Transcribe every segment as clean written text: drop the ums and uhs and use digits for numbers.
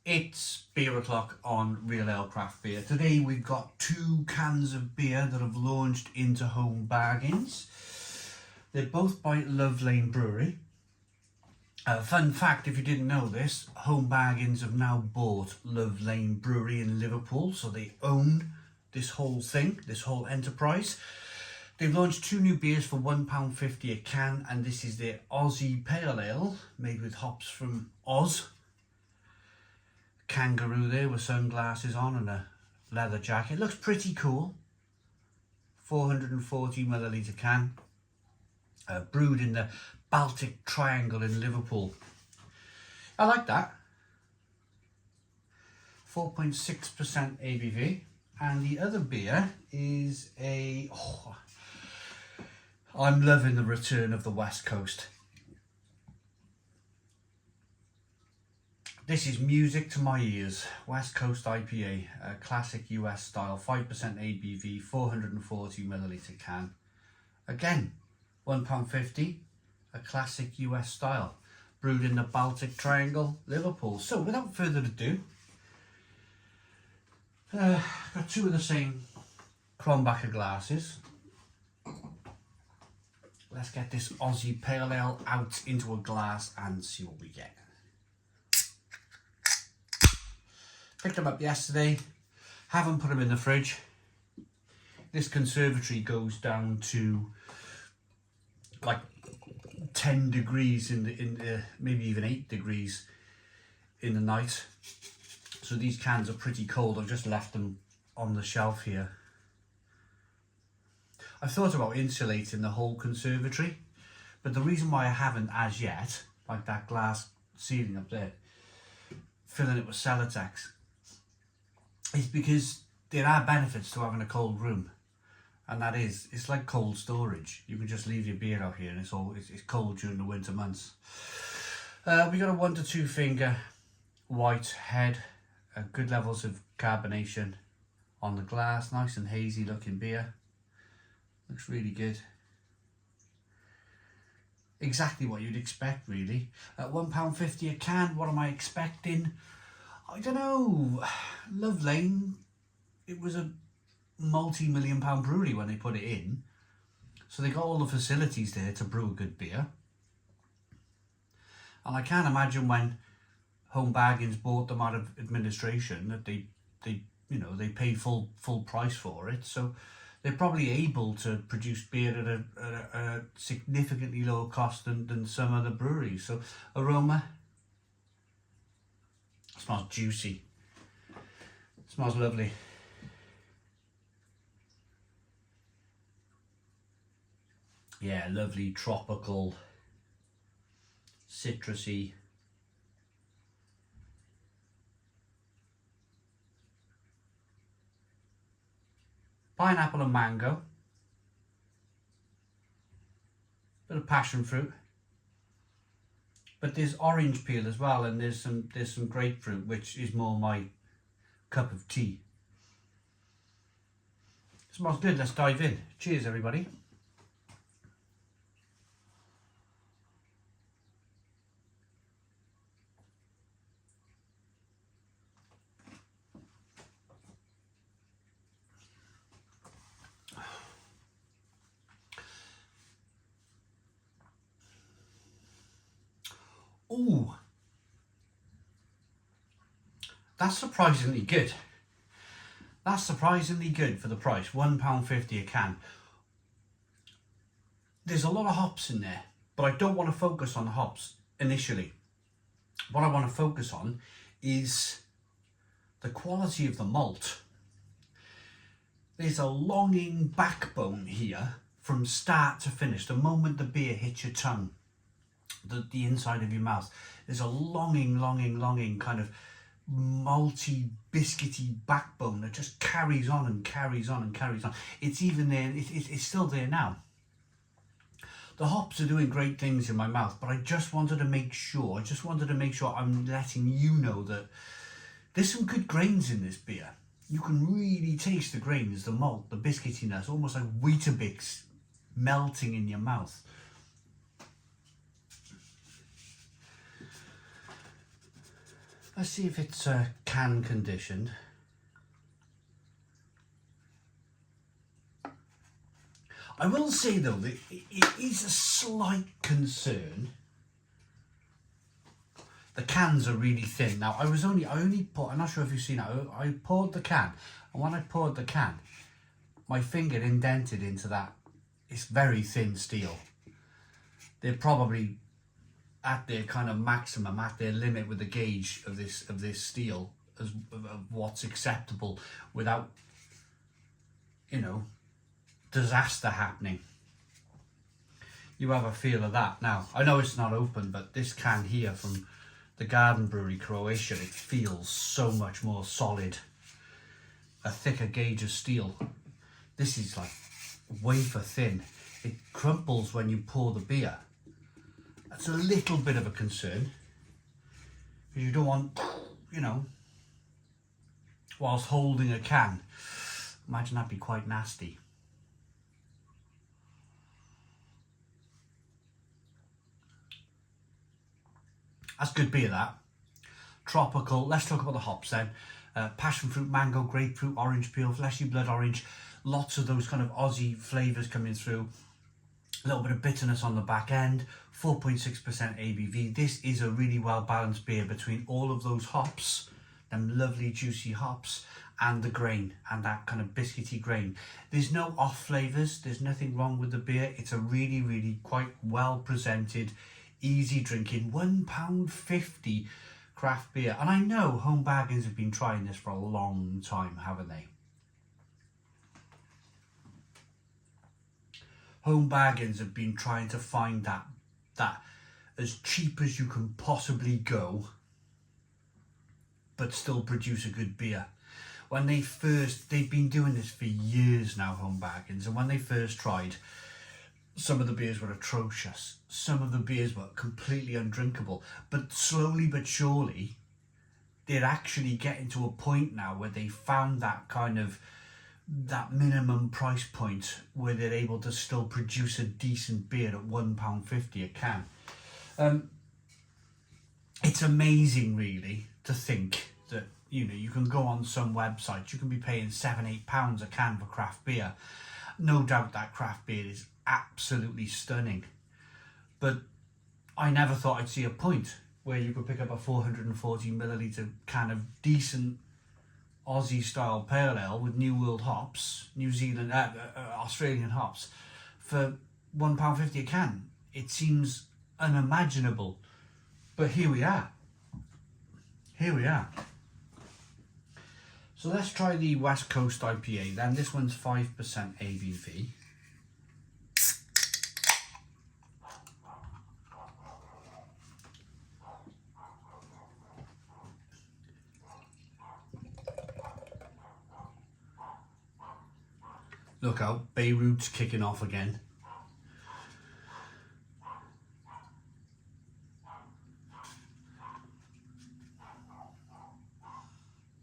It's beer o'clock on Real Ale Craft Beer. Today we've got 2 cans of beer that have launched into home bargains. They're both by Love Lane Brewery. Fun fact, if you didn't know this, Home Bargains have now bought Love Lane Brewery in Liverpool, so they own this whole thing, this whole enterprise. They've launched 2 new beers for £1.50 a can, and this is their Aussie Pale Ale, made with hops from Oz. Kangaroo there with sunglasses on and a leather jacket. Looks pretty cool. 440ml can. Brewed in the Baltic Triangle in Liverpool. I like that. 4.6% ABV. And the other beer is a... I'm loving the return of the West Coast. This is music to my ears. West Coast IPA, a classic US style, 5% ABV, 440ml can. Again, £1.50, a classic US style, brewed in the Baltic Triangle, Liverpool. So without further ado, got 2 of the same Crombacher glasses. Let's get this Aussie Pale Ale out into a glass and see what we get. Picked them up yesterday, haven't put them in the fridge. This conservatory goes down to like 10 degrees in the maybe even 8 degrees in the night. So these cans are pretty cold. I've just left them on the shelf here. I've thought about insulating the whole conservatory, but the reason why I haven't as yet, like that glass ceiling up there, filling it with Celotex, is because there are benefits to having a cold room, and that is, it's like cold storage. You can just leave your beer out here and it's cold during the winter months. We got a 1 to 2 finger white head, good levels of carbonation on the glass, nice and hazy looking beer. Looks really good. Exactly what you'd expect, really. At £1.50 a can, what am I expecting? I don't know. Love Lane, it was a multi-million-pound brewery when they put it in. So they got all the facilities there to brew a good beer. And I can't imagine when Home Bargains bought them out of administration that they paid full price for it. So they're probably able to produce beer at a significantly lower cost than some other breweries. So aroma, smells juicy, smells lovely. Yeah, lovely tropical, citrusy. Pineapple and mango. Bit of passion fruit. But there's orange peel as well, and there's some grapefruit, which is more my cup of tea. Smells good. Let's dive in. Cheers, everybody. Ooh, that's surprisingly good. That's surprisingly good for the price. £1.50 a can. There's a lot of hops in there, but I don't want to focus on hops initially. What I want to focus on is the quality of the malt. There's a longing backbone here from start to finish. The moment the beer hits your tongue, the inside of your mouth, there's a longing kind of malty, biscuity backbone that just carries on and carries on and carries on. It's even there, it's still there now. The hops are doing great things in my mouth, but I just wanted to make sure, I'm letting you know that there's some good grains in this beer. You can really taste the grains, the malt, the biscuitiness, almost like Weetabix melting in your mouth. Let's see if it's can conditioned. I will say though that it is a slight concern. The cans are really thin. Now I only poured, I'm not sure if you've seen it, I poured the can, and when I poured the can, my finger indented into that. It's very thin steel. They're probably at their kind of maximum, at their limit with the gauge of this steel of what's acceptable without, you know, disaster happening. You have a feel of that. Now I know it's not open, but this can here from the Garden Brewery Croatia, it feels so much more solid, a thicker gauge of steel. This is like wafer thin. It crumples when you pour the beer. That's a little bit of a concern, because you don't want, you know, whilst holding a can, imagine that'd be quite nasty. That's good beer, that. Tropical. Let's talk about the hops then. Passion fruit, mango, grapefruit, orange peel, fleshy blood orange. Lots of those kind of Aussie flavours coming through. A little bit of bitterness on the back end. 4.6% ABV. This is a really well balanced beer between all of those hops, them lovely juicy hops, and the grain, and that kind of biscuity grain. There's no off flavours. There's nothing wrong with the beer. It's a really, really quite well presented, easy drinking, £1.50 craft beer. And I know Home Bargains have been trying this for a long time, haven't they? Home Bargains have been trying to find that as cheap as you can possibly go, but still produce a good beer. When they've been doing this for years now, Home Bargains, and when they first tried, some of the beers were atrocious. Some of the beers were completely undrinkable. But slowly but surely, they're actually getting to a point now where they found that kind of, that minimum price point where they're able to still produce a decent beer at £1.50 a can. It's amazing, really, to think that, you know, you can go on some websites, you can be paying £7-8 a can for craft beer. No doubt that craft beer is absolutely stunning, but I never thought I'd see a point where you could pick up a 440 milliliter can of decent Aussie style pale ale with New World hops, Australian hops, for £1.50 a can. It seems unimaginable, but here we are. So let's try the West Coast IPA then. This one's 5% ABV. Look out, Beirut's kicking off again.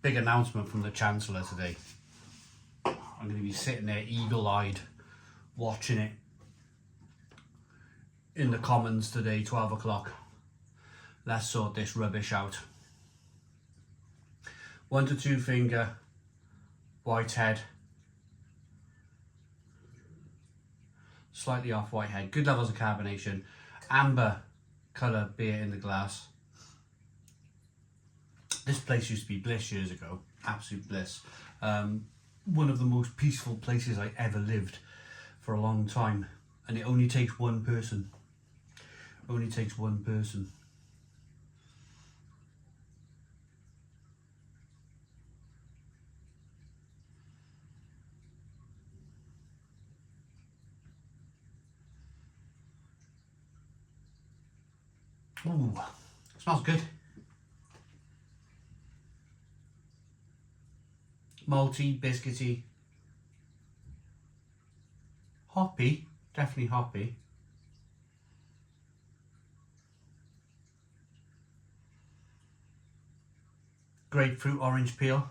Big announcement from the Chancellor today. I'm going to be sitting there eagle-eyed watching it in the Commons today, 12 o'clock. Let's sort this rubbish out. 1 to 2 finger, white head. Slightly off white head, good levels of carbonation, amber colour beer in the glass. This place used to be Bliss years ago, absolute bliss. One of the most peaceful places I ever lived for a long time, and it only takes one person. Only takes one person. Ooh, smells good. Malty, biscuity. Hoppy, definitely hoppy. Grapefruit, orange peel.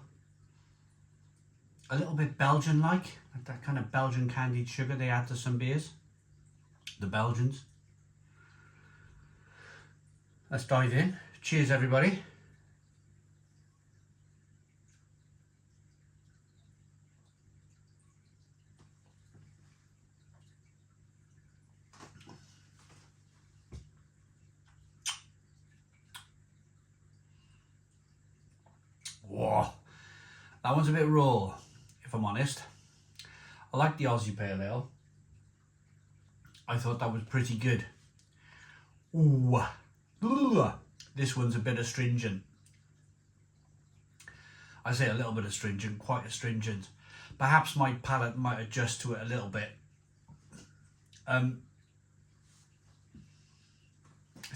A little bit Belgian-like, like that kind of Belgian candied sugar they add to some beers. The Belgians. Let's dive in. Cheers, everybody. That one's a bit raw, if I'm honest. I like the Aussie Pale Ale. I thought that was pretty good. Ooh. This one's a bit astringent. I say a little bit astringent, quite astringent. Perhaps my palate might adjust to it a little bit. Let's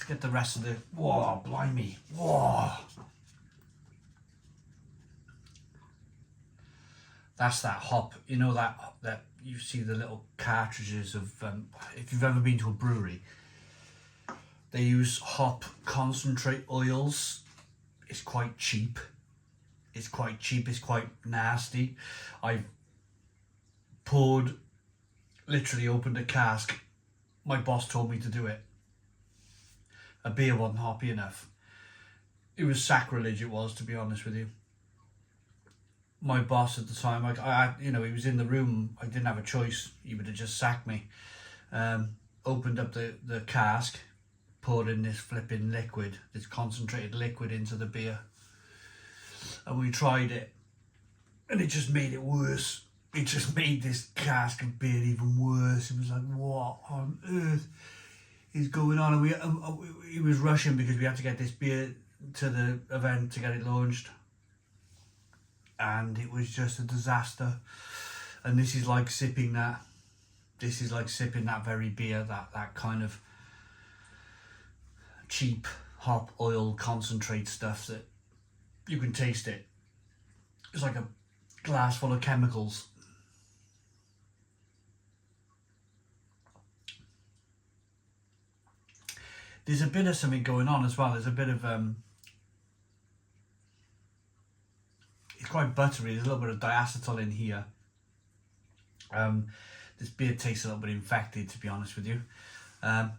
get the rest of the... Whoa, blimey. Whoa. That's that hop. You know that you see the little cartridges of... if you've ever been to a brewery, they use hop concentrate oils. It's quite cheap. It's quite cheap. It's quite nasty. I've poured... literally opened a cask. My boss told me to do it. A beer wasn't hoppy enough. It was sacrilege, it was, to be honest with you. My boss at the time, he was in the room. I didn't have a choice. He would have just sacked me. Opened up the cask, poured in this flipping liquid, this concentrated liquid into the beer. And we tried it. And it just made it worse. It just made this cask of beer even worse. It was like, what on earth is going on? And he was rushing because we had to get this beer to the event to get it launched. And it was just a disaster. And this is like sipping that. This is like sipping that very beer, that kind of cheap hop oil concentrate stuff that you can taste it. It's like a glass full of chemicals. There's a bit of something going on as well. There's a bit of it's quite buttery. There's a little bit of diacetyl in here. This beer tastes a little bit infected, to be honest with you. And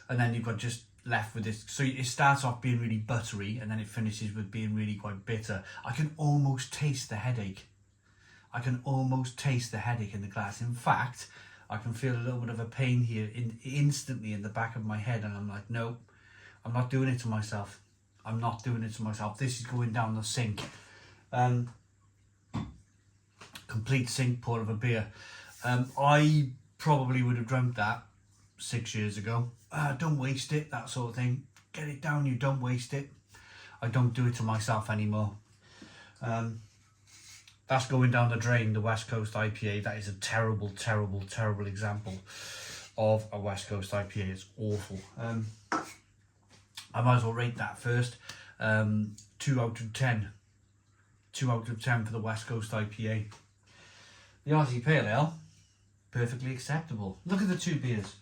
then you've got just left with this. So it starts off being really buttery, and then it finishes with being really quite bitter. I can almost taste the headache. I can almost taste the headache in the glass. In fact, I can feel a little bit of a pain here instantly in the back of my head, and I'm like, no, I'm not doing it to myself. I'm not doing it to myself. This is going down the sink. Complete sink pour of a beer. I probably would have drunk that 6 years ago. Don't waste it, that sort of thing. Get it down, you don't waste it. I don't do it to myself anymore. That's going down the drain, the West Coast IPA. That is a terrible, terrible, terrible example of a West Coast IPA. It's awful. I might as well rate that first. 2 out of 10. 2 out of 10 for the West Coast IPA. The Aussie Pale Ale, perfectly acceptable. Look at the two beers.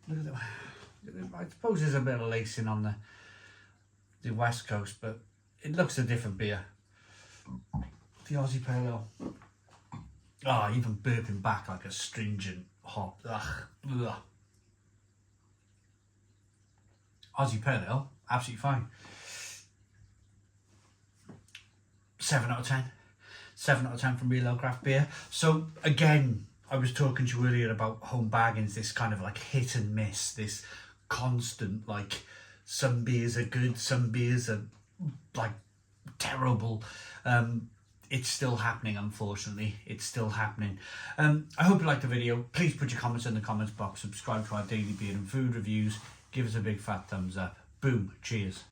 Look at them. I suppose there's a bit of lacing on the West Coast, but it looks a different beer. The Aussie Pale Ale. Even burping back like a stringent hop. Ugh. Aussie Pale Ale, absolutely fine. 7 out of 10. 7 out of 10 from Real Ale Craft Beer. So again, I was talking to you earlier about home baggings, this kind of like hit and miss, this constant, like some beers are good, some beers are like terrible. It's still happening, unfortunately. It's still happening. I hope you liked the video. Please put your comments in the comments box. Subscribe to our daily beer and food reviews. Give us a big fat thumbs up. Boom. Cheers.